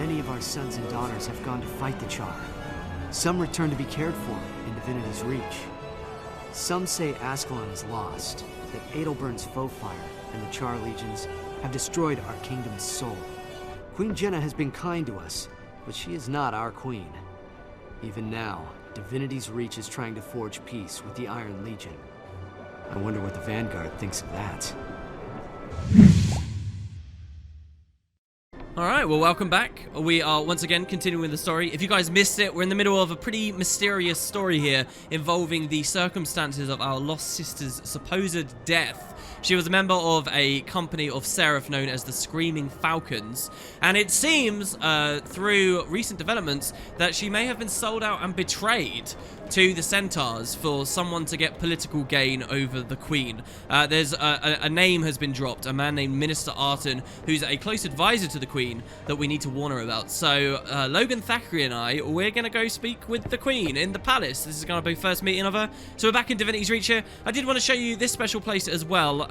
many of our sons and daughters have gone to fight the Char. Some return to be cared for in Divinity's Reach. Some say Ascalon is lost, that Adelbern's foe fire and the Char legions have destroyed our kingdom's soul. Queen Jenna has been kind to us, but she is not our queen. Even now, Divinity's Reach is trying to forge peace with the Iron Legion. I wonder what the Vanguard thinks of that. Alright, well, welcome back. We are once again continuing with the story. If you guys missed it, we're in the middle of a pretty mysterious story here involving the circumstances of our lost sister's supposed death. She was a member of a company of Seraph known as the Screaming Falcons, and it seems, through recent developments, that she may have been sold out and betrayed to the Centaurs for someone to get political gain over the Queen. There's a name has been dropped, a man named Minister Arton, who's a close advisor to the Queen that we need to warn her about. So Logan Thackeray and I, we're going to go speak with the Queen in the palace. This is going to be first meeting of her. So we're back in Divinity's Reach here. I did want to show you this special place as well.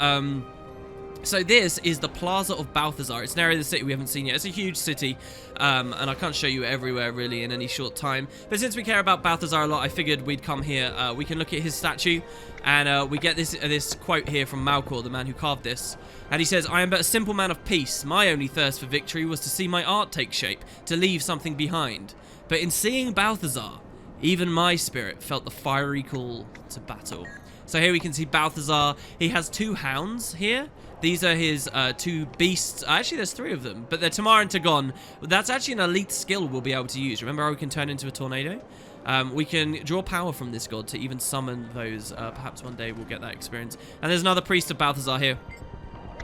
So this is the Plaza of Balthazar. It's an area of the city we haven't seen yet. It's a huge city, and I can't show you everywhere really in any short time. But since we care about Balthazar a lot, I figured we'd come here. We can look at his statue, and we get this quote here from Malcor, the man who carved this. And he says, "I am but a simple man of peace. My only thirst for victory was to see my art take shape, to leave something behind. But in seeing Balthazar, even my spirit felt the fiery call to battle." So here we can see Balthazar. He has two hounds here. These are his two beasts. Actually, there's three of them, but they're Tamar and Tagon. That's actually an elite skill we'll be able to use. Remember how we can turn into a tornado? We can draw power from this god to even summon those. Perhaps one day we'll get that experience. And there's another priest of Balthazar here,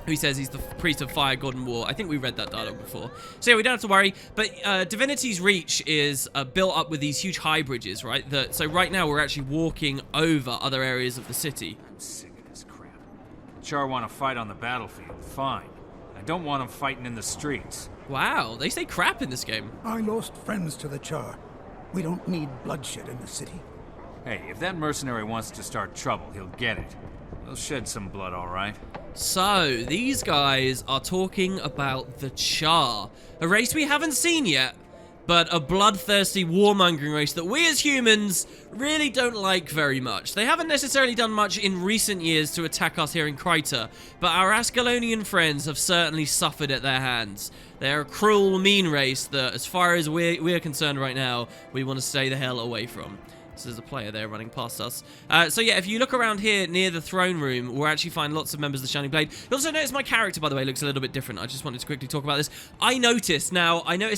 who says he's the priest of fire, god, and war. I think we read that dialogue before. So yeah, we don't have to worry. But Divinity's Reach is built up with these huge high bridges, right? So right now we're actually walking over other areas of the city. I'm sick of this crap. Char want to fight on the battlefield, fine. I don't want them fighting in the streets. Wow, they say crap in this game. I lost friends to the Char. We don't need bloodshed in the city. Hey, if that mercenary wants to start trouble, he'll get it. They'll shed some blood, all right? So, these guys are talking about the Char, a race we haven't seen yet, but a bloodthirsty warmongering race that we as humans really don't like very much. They haven't necessarily done much in recent years to attack us here in Kryta, but our Ascalonian friends have certainly suffered at their hands. They're a cruel, mean race that, as far as we're concerned right now, we want to stay the hell away from. So there's a player there running past us. So yeah, if you look around here near the throne room, we'll actually find lots of members of the Shining Blade. You'll also notice my character, by the way, looks a little bit different. I just wanted to quickly talk about this. I noticed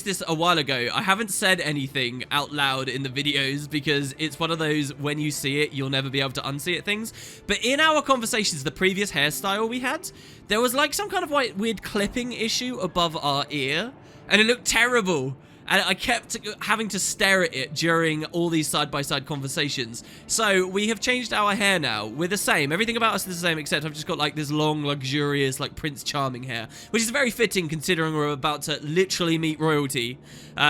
this a while ago. I haven't said anything out loud in the videos because it's one of those, when you see it, you'll never be able to unsee it things. But in our conversations, the previous hairstyle we had, there was like some kind of like weird clipping issue above our ear, and it looked terrible. And I kept having to stare at it during all these side-by-side conversations. So we have changed our hair now. We're the same. Everything about us is the same, except I've just got like this long, luxurious, like Prince Charming hair, which is very fitting considering we're about to literally meet royalty.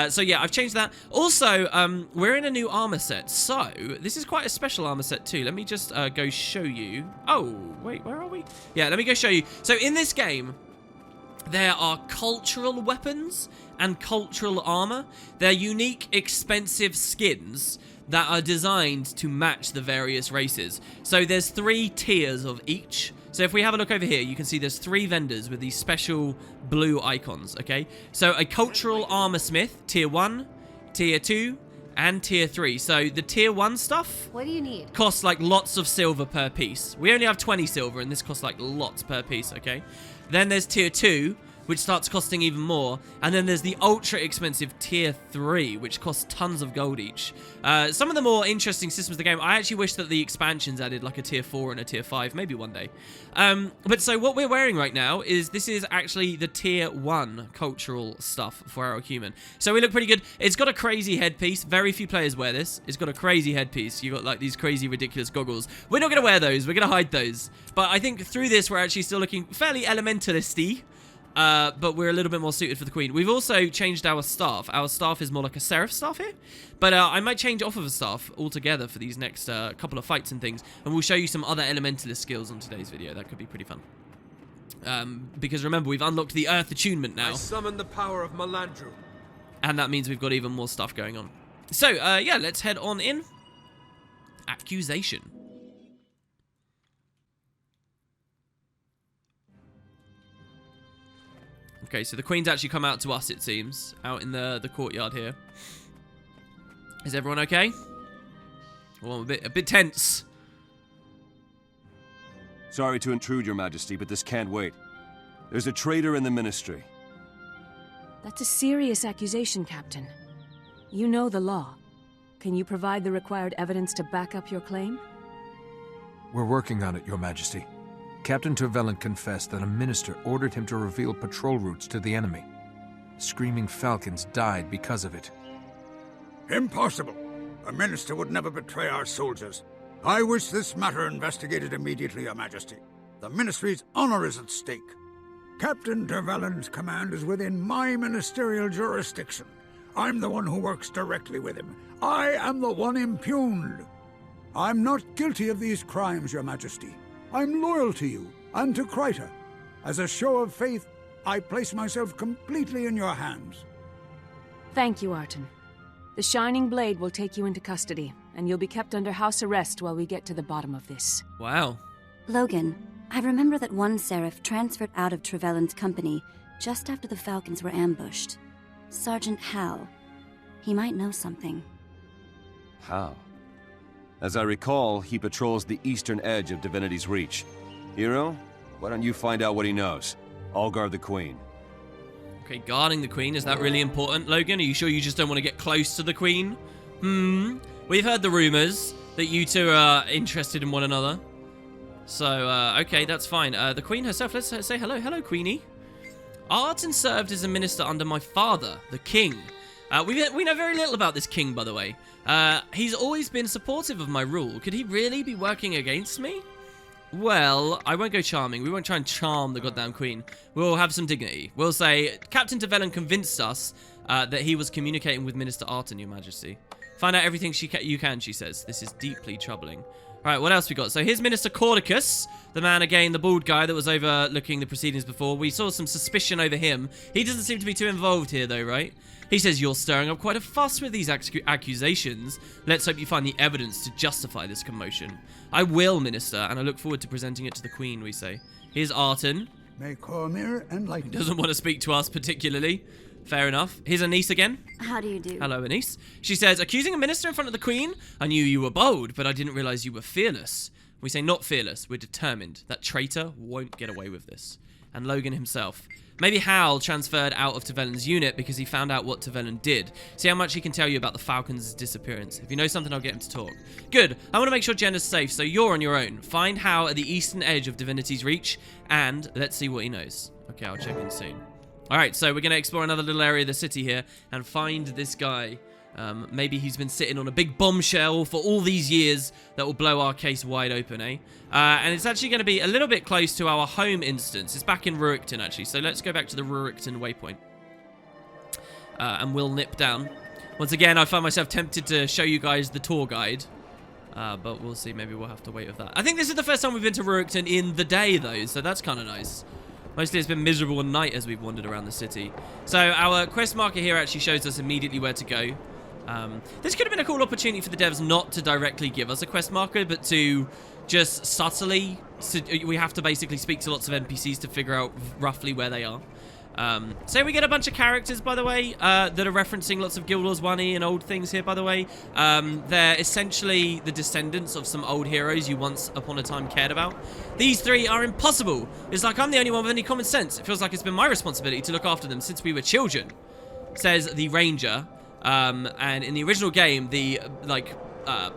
So yeah, I've changed that. Also, we're in a new armor set. So this is quite a special armor set too. Let me just go show you. Oh, wait, where are we? Yeah, let me go show you. So in this game, there are cultural weapons and cultural armor. They're unique, expensive skins that are designed to match the various races. So there's 3 tiers of each. So if we have a look over here, you can see there's 3 vendors with these special blue icons, okay? So a cultural armor smith, tier 1, tier 2, and tier 3. So the tier 1 stuff... What do you need? ...costs like lots of silver per piece. We only have 20 silver, and this costs like lots per piece, okay? Then there's tier 2, which starts costing even more. And then there's the ultra expensive tier 3, which costs tons of gold each. Some of the more interesting systems of the game, I actually wish that the expansions added like a tier 4 and a tier 5, maybe one day. But so what we're wearing right now is, this is actually the tier 1 cultural stuff for our human. So we look pretty good. It's got a crazy headpiece. Very few players wear this. It's got a crazy headpiece. You got like these crazy, ridiculous goggles. We're not going to wear those. We're going to hide those. But I think through this, we're actually still looking fairly elementalisty. But we're a little bit more suited for the Queen. We've also changed our staff. Our staff is more like a Seraph staff here. But I might change off of a staff altogether for these next couple of fights and things. And we'll show you some other elementalist skills on today's video. That could be pretty fun. Because remember, we've unlocked the Earth attunement now. I summon the power of Melandru. And that means we've got even more stuff going on. So, yeah, let's head on in. Accusation. Okay, so the Queen's actually come out to us, it seems. Out in the courtyard here. Is everyone okay? Well, a bit tense. Sorry to intrude, Your Majesty, but this can't wait. There's a traitor in the Ministry. That's a serious accusation, Captain. You know the law. Can you provide the required evidence to back up your claim? We're working on it, Your Majesty. Captain Tervellan confessed that a minister ordered him to reveal patrol routes to the enemy. Screaming Falcons died because of it. Impossible! A minister would never betray our soldiers. I wish this matter investigated immediately, Your Majesty. The Ministry's honor is at stake. Captain Tervellan's command is within my ministerial jurisdiction. I'm the one who works directly with him. I am the one impugned. I'm not guilty of these crimes, Your Majesty. I'm loyal to you and to Kryta. As a show of faith, I place myself completely in your hands. Thank you, Arton. The Shining Blade will take you into custody, and you'll be kept under house arrest while we get to the bottom of this. Wow. Logan, I remember that one Seraph transferred out of Trevelyan's company just after the Falcons were ambushed. Sergeant Hal. He might know something. How? As I recall, he patrols the eastern edge of Divinity's Reach. Hero, why don't you find out what he knows? I'll guard the Queen. Okay, guarding the Queen, is that really important, Logan? Are you sure you just don't want to get close to the Queen? We've heard the rumors that you two are interested in one another. So, okay, that's fine. The Queen herself, let's say hello. Hello, Queenie. Arton served as a minister under my father, the King. We know very little about this King, by the way. He's always been supportive of my rule. Could he really be working against me? Well, I won't go charming. We won't try and charm the goddamn Queen. We'll have some dignity. We'll say, Captain Tervellan convinced us that he was communicating with Minister Arton, Your Majesty. Find out everything you can, she says. This is deeply troubling. All right, what else we got? So here's Minister Cordicus, the man, again, the bald guy that was overlooking the proceedings before. We saw some suspicion over him. He doesn't seem to be too involved here, though, right? He says, you're stirring up quite a fuss with these accusations. Let's hope you find the evidence to justify this commotion. I will, Minister, and I look forward to presenting it to the Queen, we say. Here's Arton. May Cormyr enlighten you. Doesn't want to speak to us particularly. Fair enough. Here's Anise again. How do you do? Hello, Anise. She says, accusing a minister in front of the Queen? I knew you were bold, but I didn't realize you were fearless. We say not fearless. We're determined. That traitor won't get away with this. And Logan himself. Maybe Hal transferred out of Tervellan's unit because he found out what Tervellan did. See how much he can tell you about the Falcons' disappearance. If you know something, I'll get him to talk. Good. I want to make sure Jenna's safe, so you're on your own. Find Hal at the eastern edge of Divinity's Reach, and let's see what he knows. Okay, I'll check in soon. Alright, so we're going to explore another little area of the city here and find this guy. Maybe he's been sitting on a big bombshell for all these years that will blow our case wide open, eh? And it's actually going to be a little bit close to our home instance. It's back in Rurikton, actually. So let's go back to the Rurikton waypoint. And we'll nip down. Once again, I find myself tempted to show you guys the tour guide. But we'll see. Maybe we'll have to wait with that. I think this is the first time we've been to Rurikton in the day, though. So that's kind of nice. Mostly it's been miserable at night as we've wandered around the city. So our quest marker here actually shows us immediately where to go. This could have been a cool opportunity for the devs not to directly give us a quest marker, but to just subtly, so we have to basically speak to lots of NPCs to figure out roughly where they are. So we get a bunch of characters, by the way, that are referencing lots of Guild Wars 1E and old things here, by the way. They're essentially the descendants of some old heroes you once upon a time cared about. These three are impossible. It's like I'm the only one with any common sense. It feels like it's been my responsibility to look after them since we were children, says the Ranger. And in the original game, the,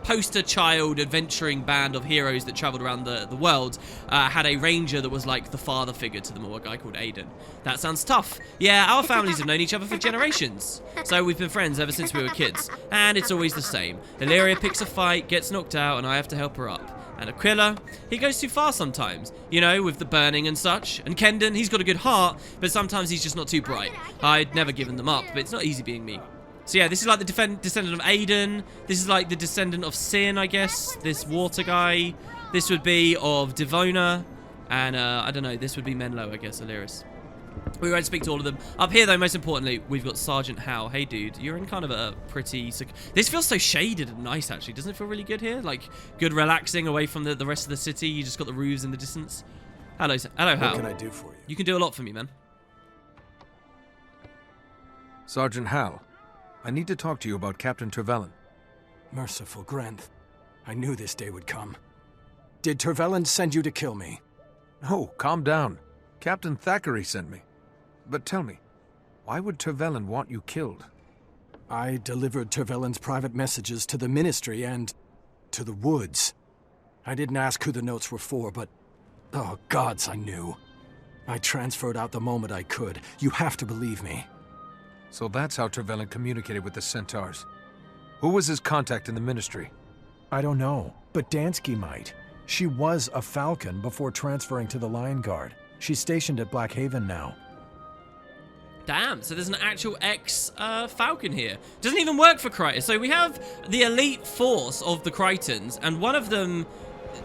poster child adventuring band of heroes that traveled around the world had a ranger that was like the father figure to them all, a guy called Aiden. That sounds tough. Yeah, our families have known each other for generations. So we've been friends ever since we were kids. And it's always the same. Illyria picks a fight, gets knocked out, and I have to help her up. And Aquila, he goes too far sometimes, you know, with the burning and such. And Kendon, he's got a good heart, but sometimes he's just not too bright. I'd never given them up, but it's not easy being me. So yeah, this is like the descendant of Aiden. This is like the descendant of Sin, I guess. This water guy. This would be of Devona. And, I don't know, this would be Menlo, I guess, Illyris. We won't speak to all of them. Up here, though, most importantly, we've got Sergeant Howe. Hey, dude, you're in kind of a pretty... This feels so shaded and nice, actually. Doesn't it feel really good here? Like, good relaxing away from the rest of the city. You just got the roofs in the distance. Hello, Howe. What can I do for you? You can do a lot for me, man. Sergeant Hal, I need to talk to you about Captain Trevelyan. Merciful Grenth. I knew this day would come. Did Trevelyan send you to kill me? No, calm down. Captain Thackeray sent me. But tell me, why would Trevelyan want you killed? I delivered Trevelyan's private messages to the Ministry and to the Woods. I didn't ask who the notes were for, but... oh, gods, I knew. I transferred out the moment I could. You have to believe me. So that's how Trevelyan communicated with the Centaurs. Who was his contact in the Ministry? I don't know, but Dansky might. She was a Falcon before transferring to the Lion Guard. She's stationed at Black Haven now. Damn, so there's an actual ex-Falcon here. Doesn't even work for Crichton. So we have the elite force of the Crichtons, and one of them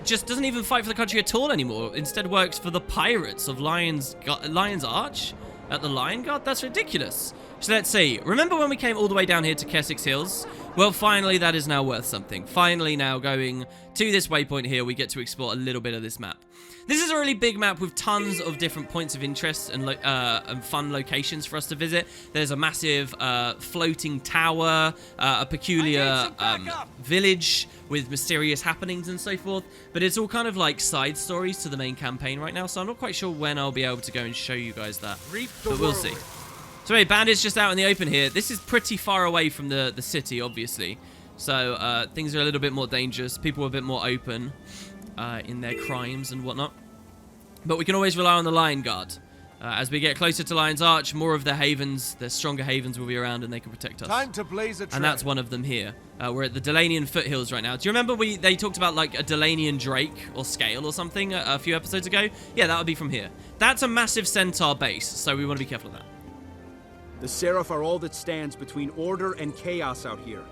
just doesn't even fight for the country at all anymore. Instead works for the pirates of Lion's Arch at the Lion Guard. That's ridiculous. So let's see. Remember when we came all the way down here to Kessex Hills? Well, finally, that is now worth something. Finally, now going to this waypoint here, we get to explore a little bit of this map. This is a really big map with tons of different points of interest and fun locations for us to visit. There's a massive floating tower, a peculiar village with mysterious happenings and so forth. But it's all kind of like side stories to the main campaign right now, so I'm not quite sure when I'll be able to go and show you guys that. But we'll see. So hey, Bandit's just out in the open here. This is pretty far away from the city, obviously. So things are a little bit more dangerous. People are a bit more open in their crimes and whatnot. But we can always rely on the Lion Guard. As we get closer to Lion's Arch, more of the havens, the stronger havens will be around and they can protect us. Time to blaze a trail. And that's one of them here. We're at the Delanian foothills right now. Do you remember they talked about like a Delanian drake or scale or something a few episodes ago? Yeah, that would be from here. That's a massive centaur base, so we want to be careful of that. The Seraph are all that stands between order and chaos out here.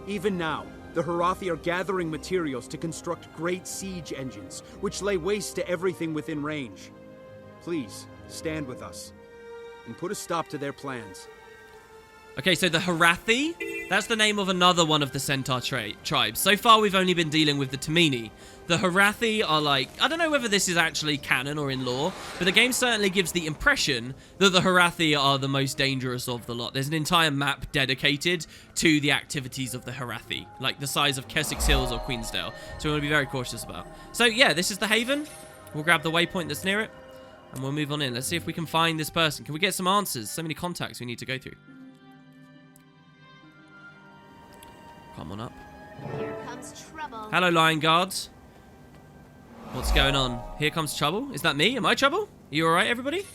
Even now, the Harathi are gathering materials to construct great siege engines, which lay waste to everything within range. Please, stand with us, and put a stop to their plans. Okay, so the Harathi, that's the name of another one of the Centaur tribes. So far, we've only been dealing with the Tamini. The Harathi are like, I don't know whether this is actually canon or in lore, but the game certainly gives the impression that the Harathi are the most dangerous of the lot. There's an entire map dedicated to the activities of the Harathi, like the size of Kessex Hills or Queensdale. So we want to be very cautious about. So yeah, this is the Haven. We'll grab the waypoint that's near it, and we'll move on in. Let's see if we can find this person. Can we get some answers? So many contacts we need to go through. Come on up. Here comes trouble. Hello, Lion Guards. What's going on? Here comes trouble? Is that me? Am I trouble? You alright, everybody?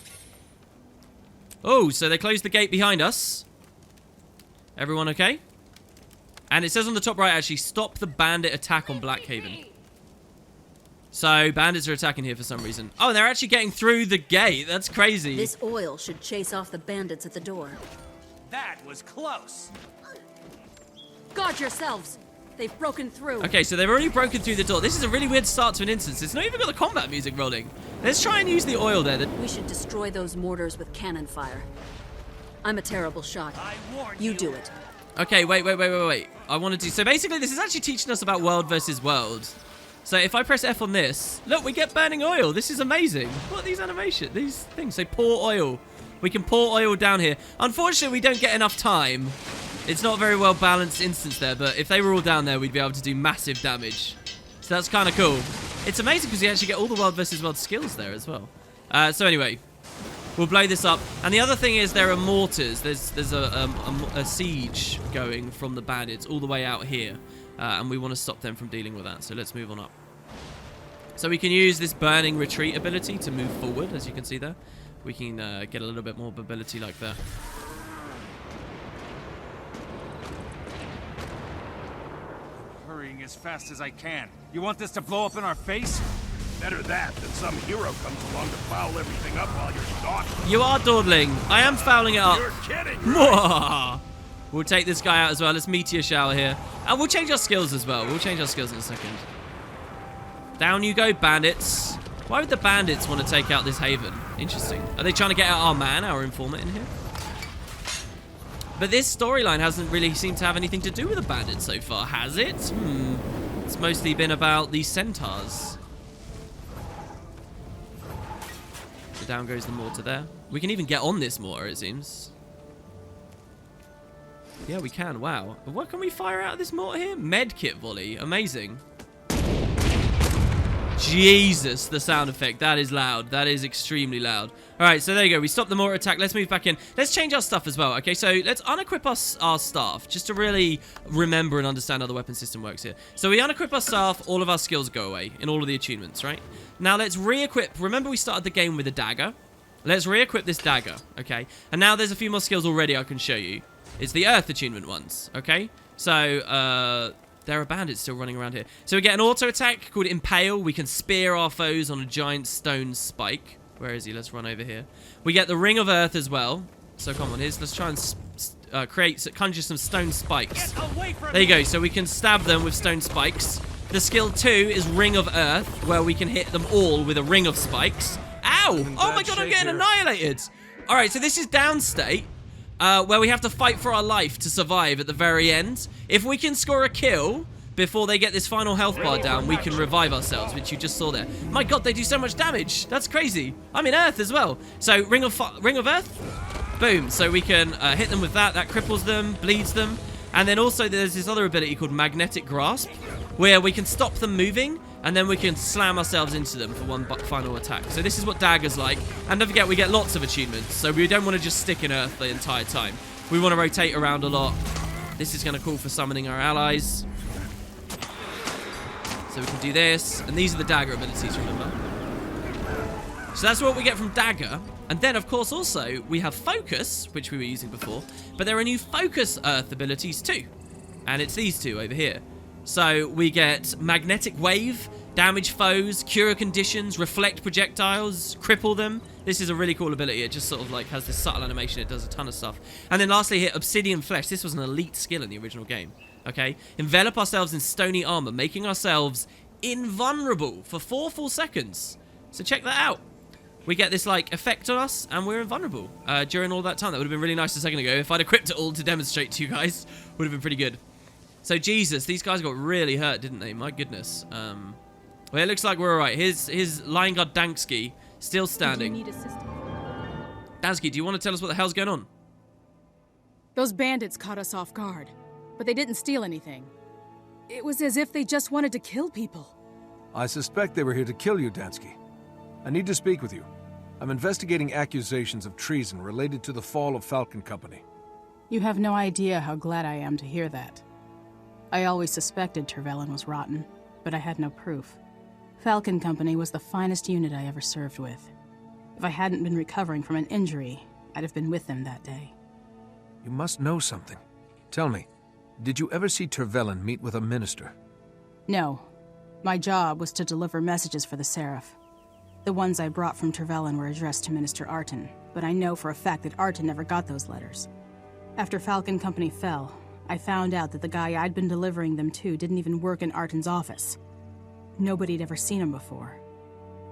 Oh, so they closed the gate behind us. Everyone okay? And it says on the top right, actually, stop the bandit attack on Black Haven. So, bandits are attacking here for some reason. Oh, they're actually getting through the gate. That's crazy. This oil should chase off the bandits at the door. That was close. Guard yourselves! They've broken through. Okay, so they've already broken through the door. This is a really weird start to an instance. It's not even got the combat music rolling. Let's try and use the oil there. We should destroy those mortars with cannon fire. I'm a terrible shot. You do it. Okay, wait. I wanted to... So basically, this is actually teaching us about world versus world. So if I press F on this, look, we get burning oil. This is amazing. What are these animations? These things. So pour oil. We can pour oil down here. Unfortunately, we don't get enough time. It's not a very well balanced instance there, but if they were all down there, we'd be able to do massive damage. So that's kind of cool. It's amazing because you actually get all the world versus world skills there as well. So anyway, we'll blow this up. And the other thing is there are mortars. There's a siege going from the bandits all the way out here. And we want to stop them from dealing with that. So let's move on up. So we can use this burning retreat ability to move forward, as you can see there. We can get a little bit more mobility like that. As fast as I can. You want this to blow up in our face? Better that than some hero comes along to foul everything up while you're stalking. You are dawdling. I am fouling it up. You're kidding, right? We'll take this guy out as well. Let's meteor shower here. And we'll change our skills as well. We'll change our skills in a second. Down you go, bandits. Why would the bandits want to take out this haven? Interesting. Are they trying to get out our man, our informant in here? But this storyline hasn't really seemed to have anything to do with the bandits so far, has it? It's mostly been about the centaurs. So down goes the mortar there. We can even get on this mortar, it seems. Yeah, we can. Wow. What can we fire out of this mortar here? Medkit volley. Amazing. Jesus, the sound effect. That is loud. That is extremely loud. All right, so there you go. We stopped the mortar attack. Let's move back in. Let's change our stuff as well. Okay, so let's unequip our staff just to really remember and understand how the weapon system works here. So we unequip our staff. All of our skills go away in all of the achievements, right? Now let's re-equip. Remember we started the game with a dagger. Let's re-equip this dagger, okay? And now there's a few more skills already I can show you. It's the Earth achievement ones, okay? So, there are bandits still running around here. So we get an auto attack called Impale. We can spear our foes on a giant stone spike. Where is he? Let's run over here. We get the Ring of Earth as well. So come on, let's try and conjure some stone spikes. There you go. So we can stab them with stone spikes. The skill 2 is Ring of Earth, where we can hit them all with a ring of spikes. Ow! Oh my god, I'm getting annihilated. All right, so this is downstate. Where we have to fight for our life to survive at the very end. If we can score a kill before they get this final health bar down, we can revive ourselves, which you just saw there. My god, they do so much damage. That's crazy. I'm in Earth as well. So, Ring of Earth. Boom. So we can hit them with that. That cripples them, bleeds them. And then also there's this other ability called Magnetic Grasp, where we can stop them moving, and then we can slam ourselves into them for one final attack. So this is what Dagger's like. And don't forget, we get lots of achievements, so we don't want to just stick in Earth the entire time. We want to rotate around a lot. This is going to call for summoning our allies. So we can do this. And these are the Dagger abilities, remember? So that's what we get from Dagger. And then, of course, also, we have Focus, which we were using before. But there are new Focus Earth abilities too. And it's these two over here. So we get Magnetic Wave, damage foes, cure conditions, reflect projectiles, cripple them. This is a really cool ability. It just sort of like has this subtle animation. It does a ton of stuff. And then lastly here, Obsidian Flesh. This was an elite skill in the original game. Okay? Envelop ourselves in stony armor, making ourselves invulnerable for 4 full seconds. So check that out. We get this like effect on us and we're invulnerable during all that time. That would have been really nice a second ago. If I'd equipped it all to demonstrate to you guys, would have been pretty good. So Jesus, these guys got really hurt, didn't they? My goodness. Well, it looks like we're all right. Here's Lion Guard Dansky still standing. Do you need assistance? Dansky, do you want to tell us what the hell's going on? Those bandits caught us off guard, but they didn't steal anything. It was as if they just wanted to kill people. I suspect they were here to kill you, Dansky. I need to speak with you. I'm investigating accusations of treason related to the fall of Falcon Company. You have no idea how glad I am to hear that. I always suspected Tervelin was rotten, but I had no proof. Falcon Company was the finest unit I ever served with. If I hadn't been recovering from an injury, I'd have been with them that day. You must know something. Tell me, did you ever see Tervelin meet with a minister? No. My job was to deliver messages for the Seraph. The ones I brought from Tervelin were addressed to Minister Arton, but I know for a fact that Arton never got those letters. After Falcon Company fell, I found out that the guy I'd been delivering them to didn't even work in Arton's office. Nobody'd ever seen him before.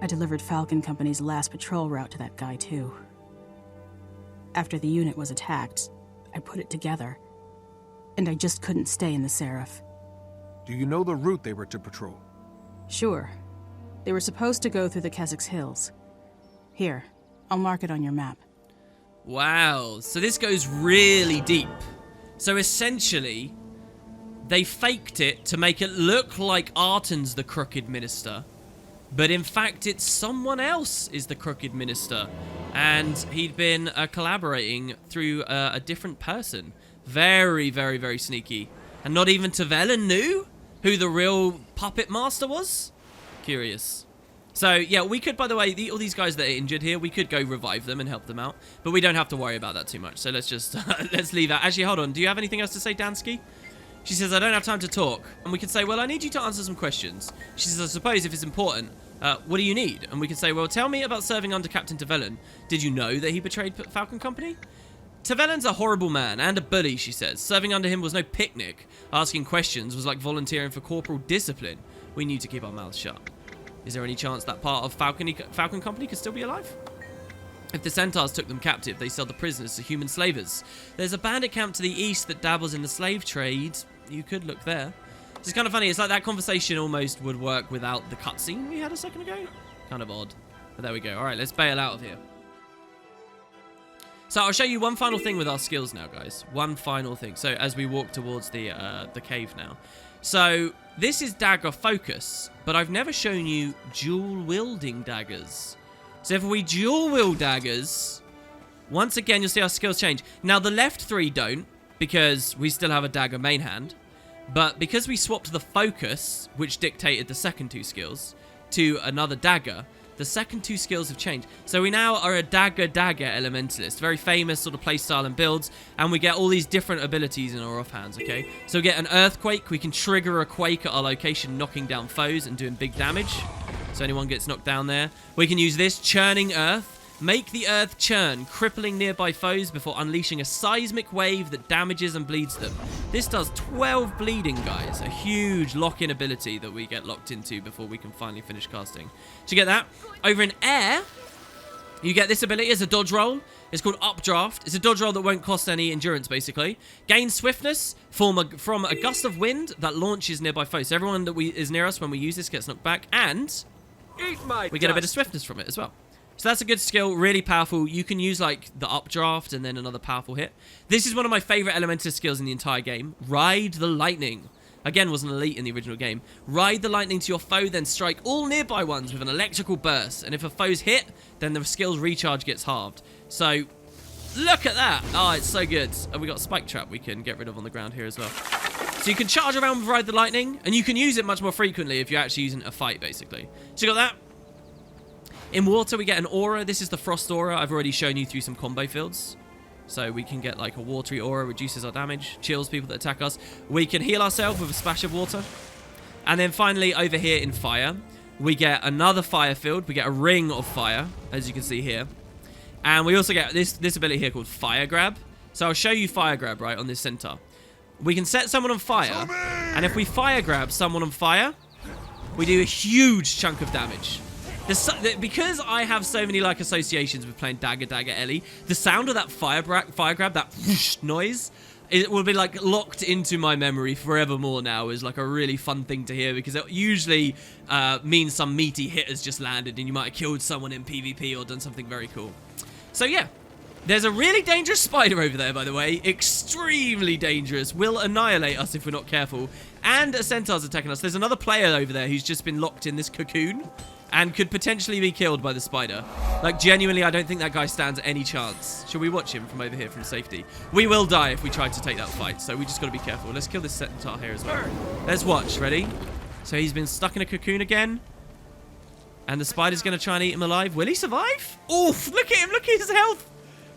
I delivered Falcon Company's last patrol route to that guy, too. After the unit was attacked, I put it together, and I just couldn't stay in the Seraph. Do you know the route they were to patrol? Sure. They were supposed to go through the Keswick Hills. Here, I'll mark it on your map. Wow, so this goes really deep. So essentially, they faked it to make it look like Arton's the crooked minister. But in fact, it's someone else is the crooked minister. And he'd been collaborating through a different person. Very, very, very sneaky. And not even Tervelin knew who the real puppet master was? Curious. So, yeah, we could, by the way, all these guys that are injured here, we could go revive them and help them out. But we don't have to worry about that too much. So let's just, let's leave that. Actually, hold on. Do you have anything else to say, Dansky? She says, I don't have time to talk. And we could say, well, I need you to answer some questions. She says, I suppose if it's important, what do you need? And we could say, well, tell me about serving under Captain Tervelin. Did you know that he betrayed Falcon Company? Tervelin's a horrible man and a bully, she says. Serving under him was no picnic. Asking questions was like volunteering for corporal discipline. We need to keep our mouths shut. Is there any chance that part of Falcon Company could still be alive? If the Centaurs took them captive, they sell the prisoners to human slavers. There's a bandit camp to the east that dabbles in the slave trade. You could look there. It's kind of funny. It's like that conversation almost would work without the cutscene we had a second ago. Kind of odd. But there we go. All right, let's bail out of here. So I'll show you one final thing with our skills now, guys. One final thing. So as we walk towards the cave now. So this is dagger focus, but I've never shown you dual wielding daggers. So if we dual wield daggers, once again you'll see our skills change. Now the left 3 don't, because we still have a dagger main hand. But because we swapped the focus, which dictated the second 2 skills, to another dagger, the second 2 skills have changed. So we now are a dagger elementalist. Very famous sort of playstyle and builds. And we get all these different abilities in our offhands, okay? So we get an earthquake. We can trigger a quake at our location, knocking down foes and doing big damage. So anyone gets knocked down there. We can use this, churning earth. Make the earth churn, crippling nearby foes before unleashing a seismic wave that damages and bleeds them. This does 12 bleeding, guys. A huge lock-in ability that we get locked into before we can finally finish casting. So you get that. Over in air, you get this ability as a dodge roll. It's called Updraft. It's a dodge roll that won't cost any endurance, basically. Gain swiftness from a gust of wind that launches nearby foes. So everyone that is near us when we use this gets knocked back. And we get a bit of swiftness from it as well. So that's a good skill, really powerful. You can use like the updraft and then another powerful hit. This is one of my favorite elementalist skills in the entire game. Ride the lightning. Again, was an elite in the original game. Ride the lightning to your foe, then strike all nearby ones with an electrical burst. And if a foe's hit, then the skill's recharge gets halved. So, look at that. Oh, it's so good. And we got Spike Trap we can get rid of on the ground here as well. So you can charge around with Ride the Lightning, and you can use it much more frequently if you're actually using a fight, basically. So you got that. In water, we get an aura. This is the Frost Aura. I've already shown you through some combo fields. So we can get like a watery aura, reduces our damage, chills people that attack us. We can heal ourselves with a splash of water. And then finally, over here in fire, we get another fire field. We get a ring of fire, as you can see here. And we also get this ability here called Fire Grab. So I'll show you Fire Grab, right, on this center. We can set someone on fire. And if we Fire Grab someone on fire, we do a huge chunk of damage. Because I have so many like associations with playing Dagger Ellie, the sound of that fire grab, that whoosh noise, it will be like locked into my memory forevermore now. Is like a really fun thing to hear because it usually means some meaty hit has just landed and you might have killed someone in PvP or done something very cool. So yeah, there's a really dangerous spider over there, by the way. Extremely dangerous. Will annihilate us if we're not careful. And a centaur's attacking us. There's another player over there who's just been locked in this cocoon and could potentially be killed by the spider. Like, genuinely, I don't think that guy stands any chance. Should we watch him from over here from safety? We will die if we try to take that fight, so we just got to be careful. Let's kill this centaur here as well. Let's watch. Ready? So he's been stuck in a cocoon again. And the spider's going to try and eat him alive. Will he survive? Oof, look at him. Look at his health.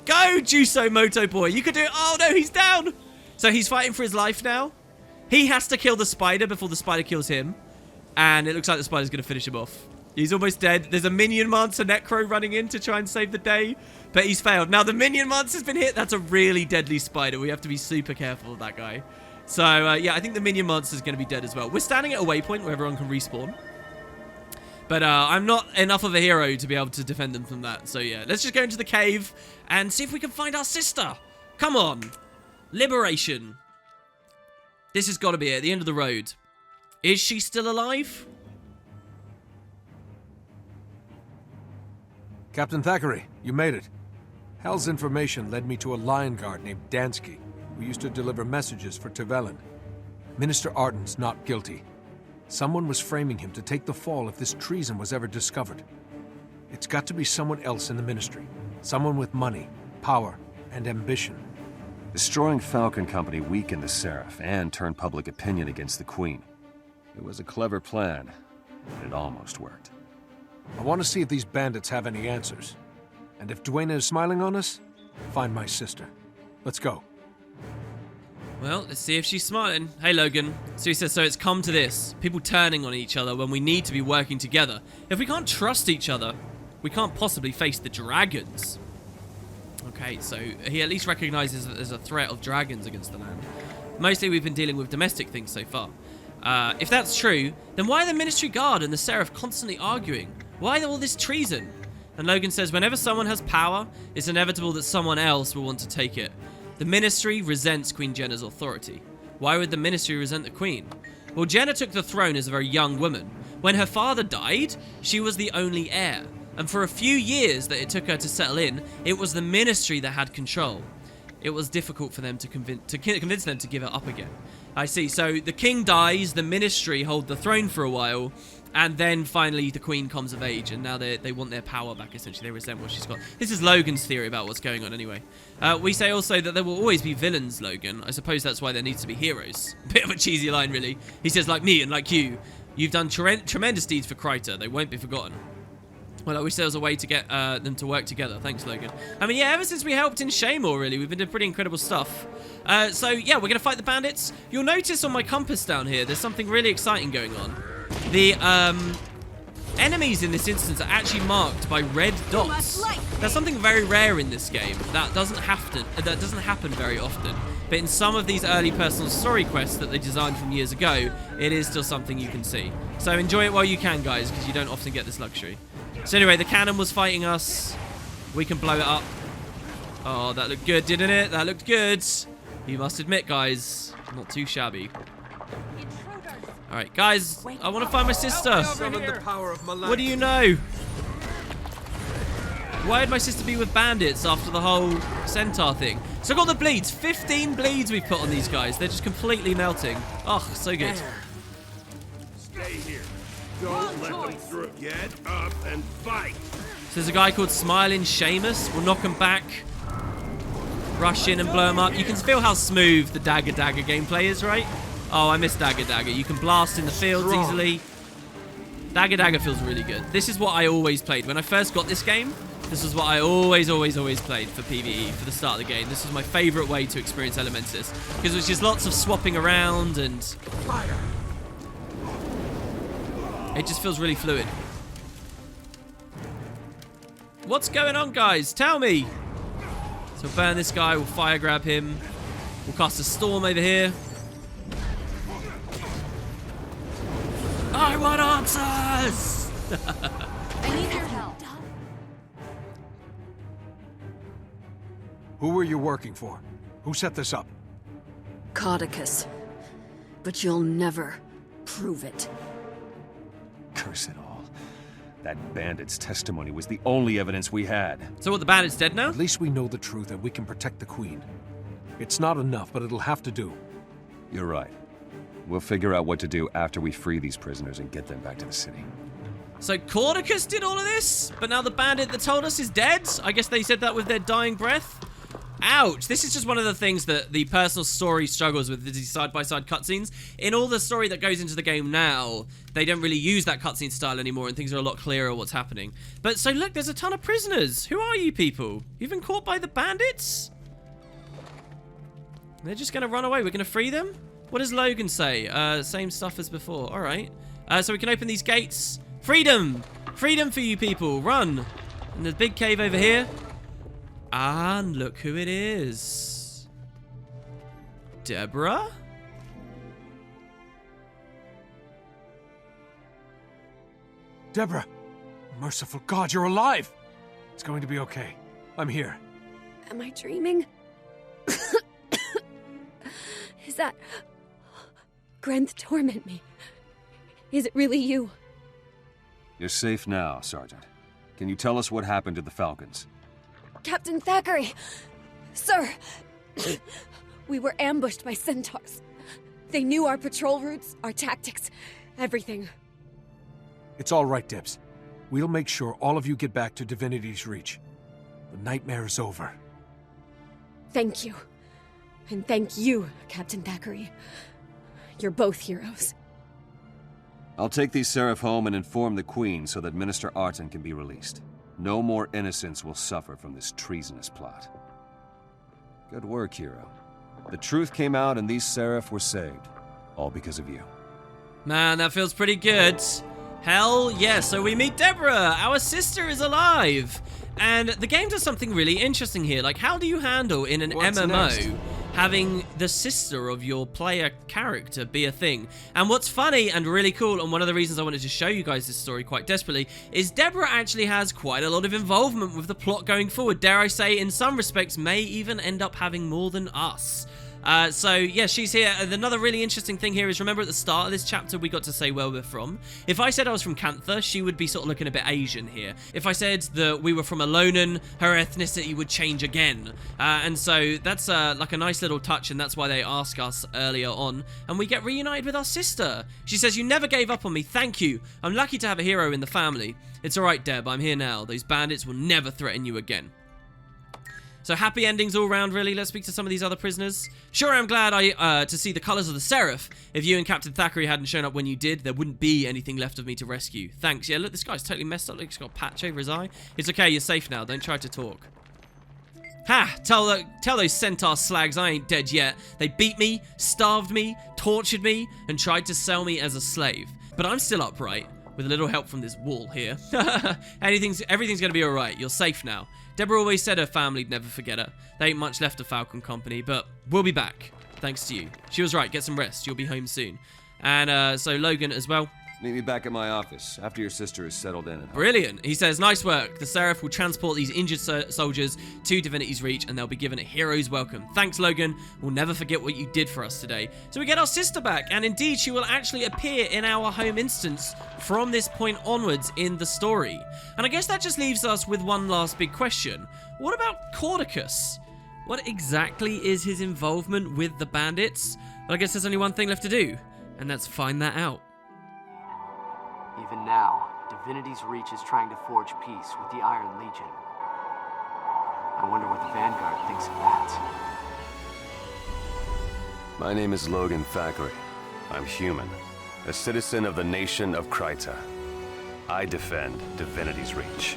Go, Juso Moto Boy. You can do it. Oh, no, he's down. So he's fighting for his life now. He has to kill the spider before the spider kills him. And it looks like the spider's going to finish him off. He's almost dead. There's a Minion Mancer Necro running in to try and save the day. But he's failed. Now, the Minion Mancer's been hit. That's a really deadly spider. We have to be super careful of that guy. So, yeah, I think the Minion Mancer's going to be dead as well. We're standing at a waypoint where everyone can respawn. But I'm not enough of a hero to be able to defend them from that. So, yeah, let's just go into the cave and see if we can find our sister. Come on. Liberation. This has got to be it. At the end of the road. Is she still alive? Captain Thackeray, you made it. Hal's information led me to a lion guard named Dansky, who used to deliver messages for Tervelin. Minister Arden's not guilty. Someone was framing him to take the fall if this treason was ever discovered. It's got to be someone else in the ministry. Someone with money, power, and ambition. Destroying Falcon Company weakened the Seraph and turned public opinion against the Queen. It was a clever plan, but it almost worked. I want to see if these bandits have any answers. And if Duena is smiling on us, find my sister. Let's go. Well, let's see if she's smiling. Hey, Logan. So he says, so it's come to this. People turning on each other when we need to be working together. If we can't trust each other, we can't possibly face the dragons. Okay, so he at least recognizes that there's a threat of dragons against the land. Mostly we've been dealing with domestic things so far. If that's true, then why are the Ministry Guard and the Seraph constantly arguing? Why all this treason? And Logan says, whenever someone has power, it's inevitable that someone else will want to take it. The Ministry resents Queen Jenna's authority. Why would the Ministry resent the Queen? Well, Jenna took the throne as a very young woman. When her father died, she was the only heir. And for a few years that it took her to settle in, it was the Ministry that had control. It was difficult for them to convince them to give it up again. I see. So the king dies, the Ministry hold the throne for a while, and then finally the Queen comes of age, and now they want their power back, essentially. They resent what she's got. This is Logan's theory about what's going on anyway. We say also that there will always be villains, Logan. I suppose that's why there needs to be heroes. Bit of a cheesy line, really. He says, like me and like you. You've done tremendous deeds for Kryta. They won't be forgotten. Well, I wish there was a way to get them to work together. Thanks, Logan. I mean, yeah, ever since we helped in Shaymore, really, we've been doing pretty incredible stuff. So, yeah, we're going to fight the bandits. You'll notice on my compass down here, there's something really exciting going on. The enemies in this instance are actually marked by red dots. That's something very rare in this game. That doesn't happen very often. But in some of these early personal story quests that they designed from years ago, it is still something you can see. So enjoy it while you can, guys, because you don't often get this luxury. So anyway, the cannon was fighting us. We can blow it up. Oh, that looked good, didn't it? That looked good. You must admit, guys, not too shabby. Alright, guys, I want to find my sister. What do you know? Why would my sister be with bandits after the whole centaur thing? So I got the bleeds. 15 bleeds we've put on these guys. They're just completely melting. Oh, so good. Stay here. Don't let them through. Get up and fight. So there's a guy called Smiling Seamus. We'll knock him back. Rush in and blow him up. You can feel how smooth the Dagger gameplay is, right? Oh, I miss Dagger. You can blast in the fields easily. Dagger feels really good. This is what I always played. When I first got this game, this was what I always played for PvE, for the start of the game. This was my favorite way to experience Elementis. Because it was just lots of swapping around and... it just feels really fluid. What's going on, guys? Tell me! So we'll burn this guy, we'll fire grab him. We'll cast a storm over here. I want answers! I need your help. Who were you working for? Who set this up? Caudicus. But you'll never prove it. Curse it all. That bandit's testimony was the only evidence we had. So what, the bandit's dead now? At least we know the truth and we can protect the Queen. It's not enough, but it'll have to do. You're right. We'll figure out what to do after we free these prisoners and get them back to the city. So Caudicus did all of this, but now the bandit that told us is dead? I guess they said that with their dying breath? Ouch. This is just one of the things that the personal story struggles with, these side-by-side cutscenes. In all the story that goes into the game now, they don't really use that cutscene style anymore, and things are a lot clearer what's happening. But so look, there's a ton of prisoners. Who are you people? You've been caught by the bandits? They're just going to run away. We're going to free them? What does Logan say? Same stuff as before. All right. So we can open these gates. Freedom! Freedom for you people. Run. And there's a big cave over here. And look who it is. Deborah? Deborah! Merciful God, you're alive! It's going to be okay. I'm here. Am I dreaming? Is that... Grenth torment me? Is it really you? You're safe now, Sergeant. Can you tell us what happened to the Falcons? Captain Thackeray! Sir! We were ambushed by centaurs. They knew our patrol routes, our tactics, everything. It's all right, Debs. We'll make sure all of you get back to Divinity's Reach. The nightmare is over. Thank you. And thank you, Captain Thackeray. You're both heroes. I'll take these Seraph home and inform the Queen so that Minister Arton can be released. No more innocents will suffer from this treasonous plot. Good work, hero. The truth came out and these Seraph were saved. All because of you. Man, that feels pretty good. Hell yeah, so we meet Deborah. Our sister is alive. And the game does something really interesting here. Like, how do you handle in an MMO having the sister of your player character be a thing. And what's funny and really cool, and one of the reasons I wanted to show you guys this story quite desperately, is Deborah actually has quite a lot of involvement with the plot going forward. Dare I say, in some respects, may even end up having more than us. So yeah, she's here. And another really interesting thing here is, remember at the start of this chapter we got to say where we're from. If I said I was from Cantha, she would be sort of looking a bit Asian here. If I said that we were from Alonan, her ethnicity would change again. And so that's like a nice little touch, and that's why they ask us earlier on. And we get reunited with our sister. She says, "You never gave up on me, thank you. I'm lucky to have a hero in the family. It's alright, Deb, I'm here now. Those bandits will never threaten you again." So happy endings all round, really. Let's speak to some of these other prisoners. Sure, I'm glad to see the colours of the Seraph. If you and Captain Thackeray hadn't shown up when you did, there wouldn't be anything left of me to rescue. Thanks. Yeah, look, this guy's totally messed up. Look, he's got a patch over his eye. It's okay, you're safe now. Don't try to talk. Ha! Tell those centaur slags I ain't dead yet. They beat me, starved me, tortured me, and tried to sell me as a slave. But I'm still upright, with a little help from this wall here. Everything's gonna be alright. You're safe now. Deborah always said her family'd never forget her. There ain't much left of Falcon Company, but we'll be back. Thanks to you. She was right, get some rest. You'll be home soon. And so Logan as well. Meet me back at my office after your sister is settled in. Brilliant. He says, "Nice work. The Seraph will transport these injured soldiers to Divinity's Reach, and they'll be given a hero's welcome. Thanks, Logan. We'll never forget what you did for us today." So we get our sister back, and indeed she will actually appear in our home instance from this point onwards in the story. And I guess that just leaves us with one last big question. What about Cordicus? What exactly is his involvement with the bandits? Well, I guess there's only one thing left to do, and that's find that out. Even now, Divinity's Reach is trying to forge peace with the Iron Legion. I wonder what the Vanguard thinks of that. My name is Logan Thackeray. I'm human, a citizen of the nation of Kryta. I defend Divinity's Reach.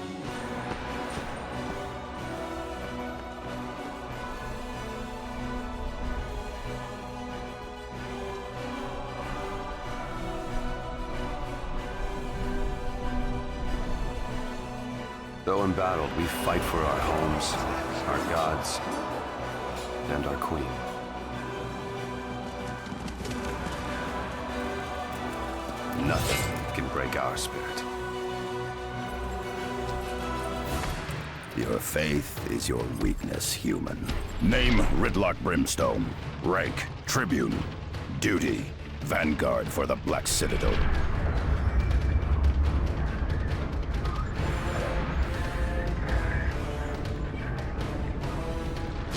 Though embattled, we fight for our homes, our gods, and our queen. Nothing can break our spirit. Your faith is your weakness, human. Name Ridlock Brimstone. Rank Tribune. Duty Vanguard for the Black Citadel.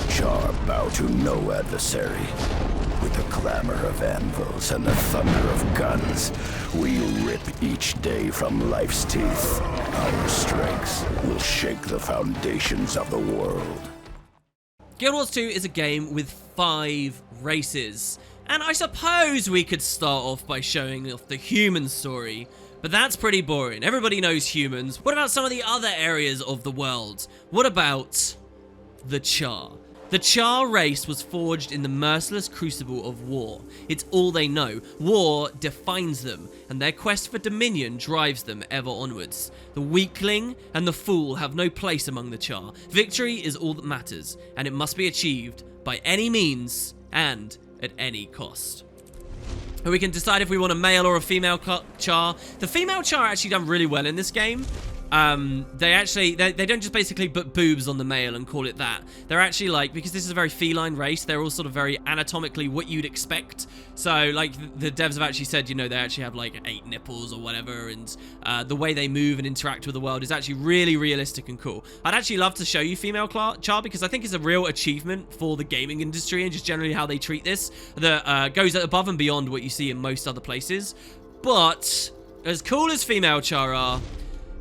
Char bow to no adversary. With the clamor of anvils and the thunder of guns, we rip each day from life's teeth. Our strengths will shake the foundations of the world. Guild Wars 2 is a game with 5 races. And I suppose we could start off by showing off the human story, but that's pretty boring. Everybody knows humans. What about some of the other areas of the world? What about the Char? The Char race was forged in the merciless crucible of war. It's all they know. War defines them, and their quest for dominion drives them ever onwards. The weakling and the fool have no place among the Char. Victory is all that matters, and it must be achieved by any means and at any cost. We can decide if we want a male or a female Char. The female Char actually done really well in this game. They don't just basically put boobs on the male and call it that. They're actually like, because this is a very feline race, they're all sort of very anatomically what you'd expect. So like the devs have actually said, you know, they actually have like 8 nipples or whatever, and the way they move and interact with the world is actually really realistic and cool. I'd actually love to show you female Char because I think it's a real achievement for the gaming industry and just generally how they treat this that goes above and beyond what you see in most other places. But as cool as female Char are,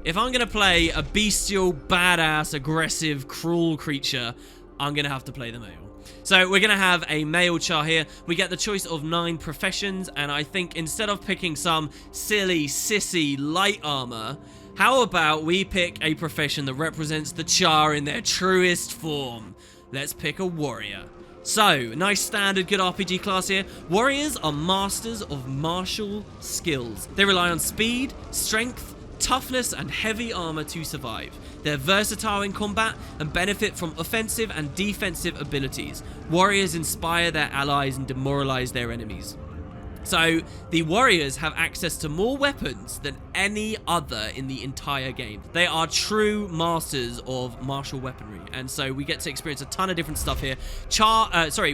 if I'm going to play a bestial, badass, aggressive, cruel creature, I'm going to have to play the male. So we're going to have a male Char here. We get the choice of 9 professions, and I think instead of picking some silly, sissy, light armor, how about we pick a profession that represents the Char in their truest form? Let's pick a warrior. So, nice standard good RPG class here. Warriors are masters of martial skills. They rely on speed, strength, toughness and heavy armor to survive. They're versatile in combat and benefit from offensive and defensive abilities. Warriors inspire their allies and demoralize their enemies. So, the warriors have access to more weapons than any other in the entire game. They are true masters of martial weaponry, and so we get to experience a ton of different stuff here.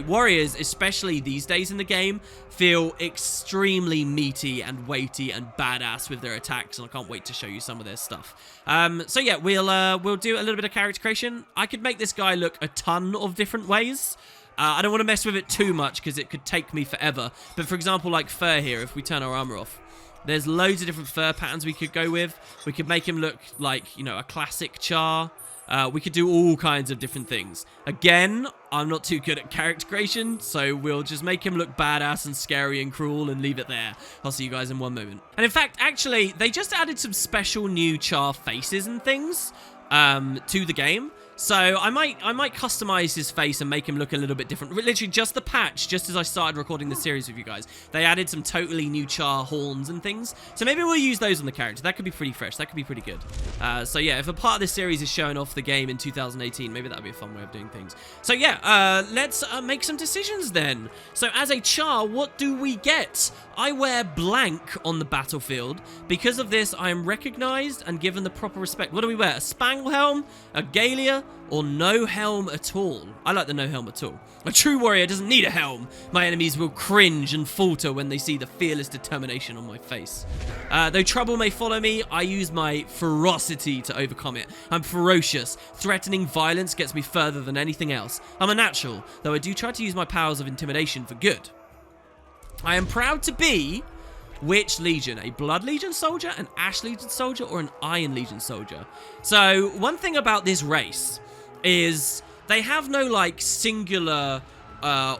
Warriors, especially these days in the game, feel extremely meaty and weighty and badass with their attacks, and I can't wait to show you some of their stuff. So yeah, we'll do a little bit of character creation. I could make this guy look a ton of different ways. I don't want to mess with it too much because it could take me forever. But for example, like fur here, if we turn our armor off, there's loads of different fur patterns we could go with. We could make him look like, you know, a classic Char. We could do all kinds of different things. Again, I'm not too good at character creation, so we'll just make him look badass and scary and cruel and leave it there. I'll see you guys in one moment. And in fact, actually, they just added some special new Char faces and things to the game. So I might customize his face and make him look a little bit different. Literally just the patch, just as I started recording the series with you guys, they added some totally new Char horns and things. So maybe we'll use those on the character. That could be pretty fresh. That could be pretty good. So yeah, if a part of this series is showing off the game in 2018, maybe that'd be a fun way of doing things. So yeah, let's make some decisions then. So as a Char, what do we get? I wear blank on the battlefield. Because of this, I am recognized and given the proper respect. What do we wear? A spangle helm? A Galia? Or no helm at all? I like the no helm at all. A true warrior doesn't need a helm. My enemies will cringe and falter when they see the fearless determination on my face. Though trouble may follow me, I use my ferocity to overcome it. I'm ferocious. Threatening violence gets me further than anything else. I'm a natural, though I do try to use my powers of intimidation for good. I am proud to be... which Legion? A Blood Legion soldier, an Ash Legion soldier, or an Iron Legion soldier? So, one thing about this race is they have no, like, singular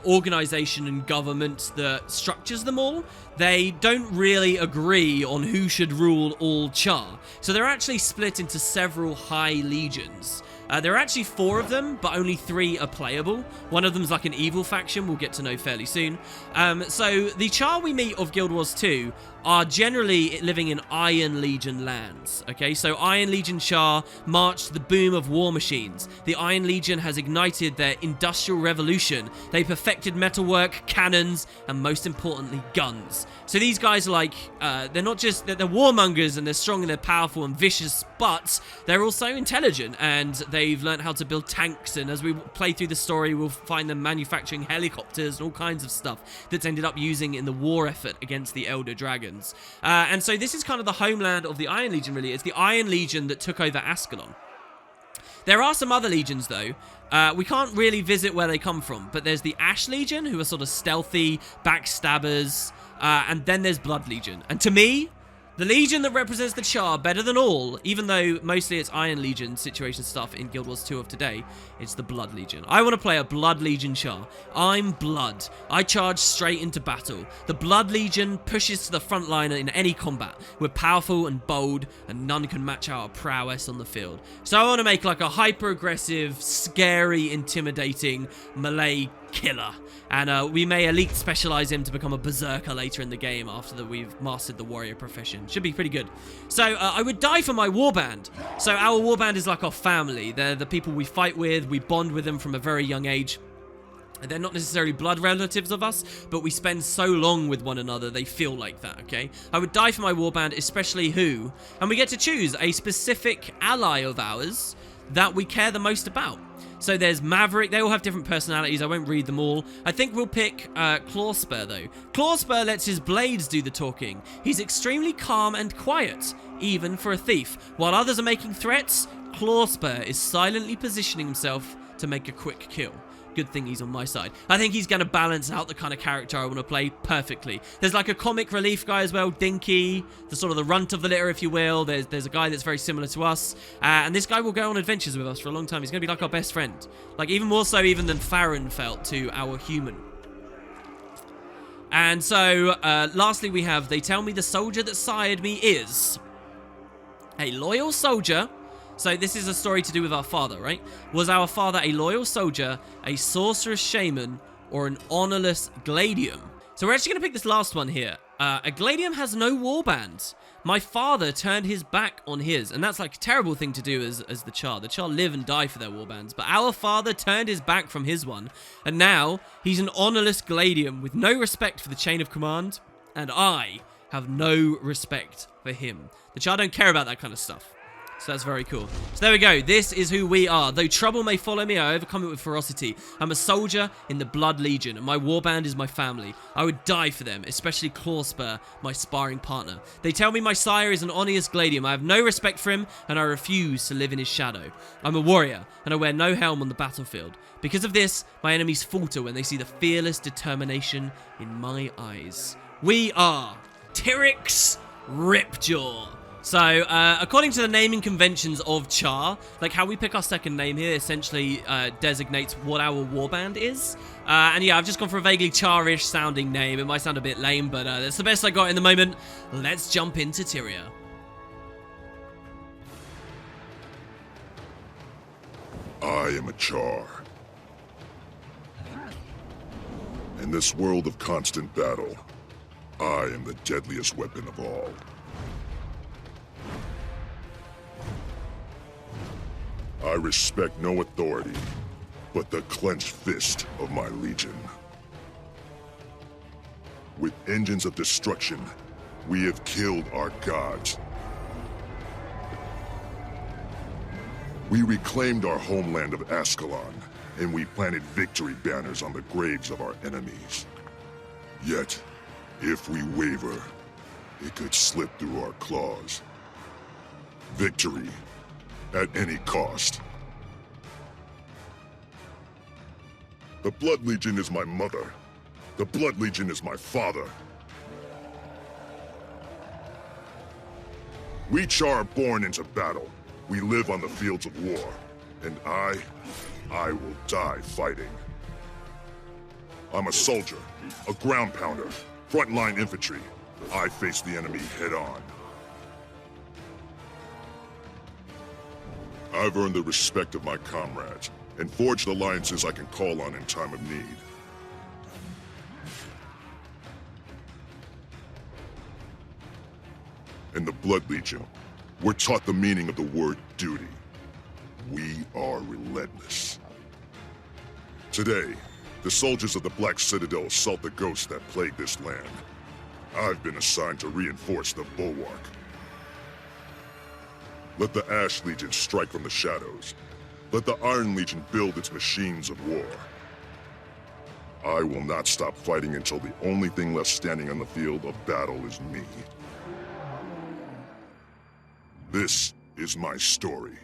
organization and government that structures them all. They don't really agree on who should rule all Char. So they're actually split into several high legions. There are actually 4 of them, but only 3 are playable. One of them's like an evil faction we'll get to know fairly soon. So the Char we meet of Guild Wars 2 are generally living in Iron Legion lands. Okay, so Iron Legion Char march to the boom of war machines. The Iron Legion has ignited their industrial revolution. They perfected metalwork, cannons, and most importantly, guns. So these guys are like, they're not just, they're warmongers and they're strong and they're powerful and vicious, but they're also intelligent and they've learned how to build tanks. And as we play through the story, we'll find them manufacturing helicopters and all kinds of stuff that's ended up using in the war effort against the Elder Dragons. And so this is kind of the homeland of the Iron Legion, really. It's the Iron Legion that took over Ascalon. There are some other legions, though. We can't really visit where they come from, but there's the Ash Legion, who are sort of stealthy, backstabbers, and then there's Blood Legion. And to me, the Legion that represents the Char better than all, even though mostly it's Iron Legion situation stuff in Guild Wars 2 of today, it's the Blood Legion. I want to play a Blood Legion Char. I'm Blood. I charge straight into battle. The Blood Legion pushes to the front line in any combat. We're powerful and bold, and none can match our prowess on the field. So I want to make like a hyper-aggressive, scary, intimidating melee killer. And we may elite specialize him to become a berserker later in the game after we've mastered the warrior profession. Should be pretty good. So I would die for my warband. So our warband is like our family. They're the people we fight with. We bond with them from a very young age. They're not necessarily blood relatives of us, but we spend so long with one another, they feel like that, okay? I would die for my warband, especially who? And we get to choose a specific ally of ours that we care the most about. So there's Maverick. They all have different personalities. I won't read them all. I think we'll pick Clawspur, though. Clawspur lets his blades do the talking. He's extremely calm and quiet, even for a thief. While others are making threats, Clawspur is silently positioning himself to make a quick kill. Good thing he's on my side. I think he's going to balance out the kind of character I want to play perfectly. There's like a comic relief guy as well, Dinky, the sort of the runt of the litter, if you will. There's a guy that's very similar to us. And this guy will go on adventures with us for a long time. He's going to be like our best friend. Like even more so even than Farron felt to our human. And so, lastly we have, they tell me the soldier that sired me is a loyal soldier. So this is a story to do with our father, right? Was our father a loyal soldier, a sorcerous shaman, or an honorless gladium? So we're actually going to pick this last one here. A Gladium has no warband. My father turned his back on his, and that's like a terrible thing to do as the Char. The Char live and die for their warbands, but our father turned his back from his one, and now he's an honorless Gladium with no respect for the chain of command, and I have no respect for him. The Char don't care about that kind of stuff. So that's very cool. So there we go. This is who we are. Though trouble may follow me, I overcome it with ferocity. I'm a soldier in the Blood Legion, and my warband is my family. I would die for them, especially Clawspur, my sparring partner. They tell me my sire is an honest Gladium. I have no respect for him, and I refuse to live in his shadow. I'm a warrior, and I wear no helm on the battlefield. Because of this, my enemies falter when they see the fearless determination in my eyes. We are Tyrix Ripjaw. So, according to the naming conventions of Char, like how we pick our second name here essentially designates what our warband is. And yeah, I've just gone for a vaguely Char-ish sounding name. It might sound a bit lame, but that's the best I got in the moment. Let's jump into Tyria. I am a Char. In this world of constant battle, I am the deadliest weapon of all. I respect no authority but the clenched fist of my legion. With engines of destruction, we have killed our gods. We reclaimed our homeland of Ascalon, and we planted victory banners on the graves of our enemies. Yet, if we waver, it could slip through our claws. Victory at any cost. The Blood Legion is my mother. The Blood Legion is my father. We Char are born into battle. We live on the fields of war. And I will die fighting. I'm a soldier, a ground pounder, frontline infantry. I face the enemy head on. I've earned the respect of my comrades, and forged alliances I can call on in time of need. In the Blood Legion, we're taught the meaning of the word duty. We are relentless. Today, the soldiers of the Black Citadel assault the ghosts that plague this land. I've been assigned to reinforce the bulwark. Let the Ash Legion strike from the shadows. Let the Iron Legion build its machines of war. I will not stop fighting until the only thing left standing on the field of battle is me. This is my story.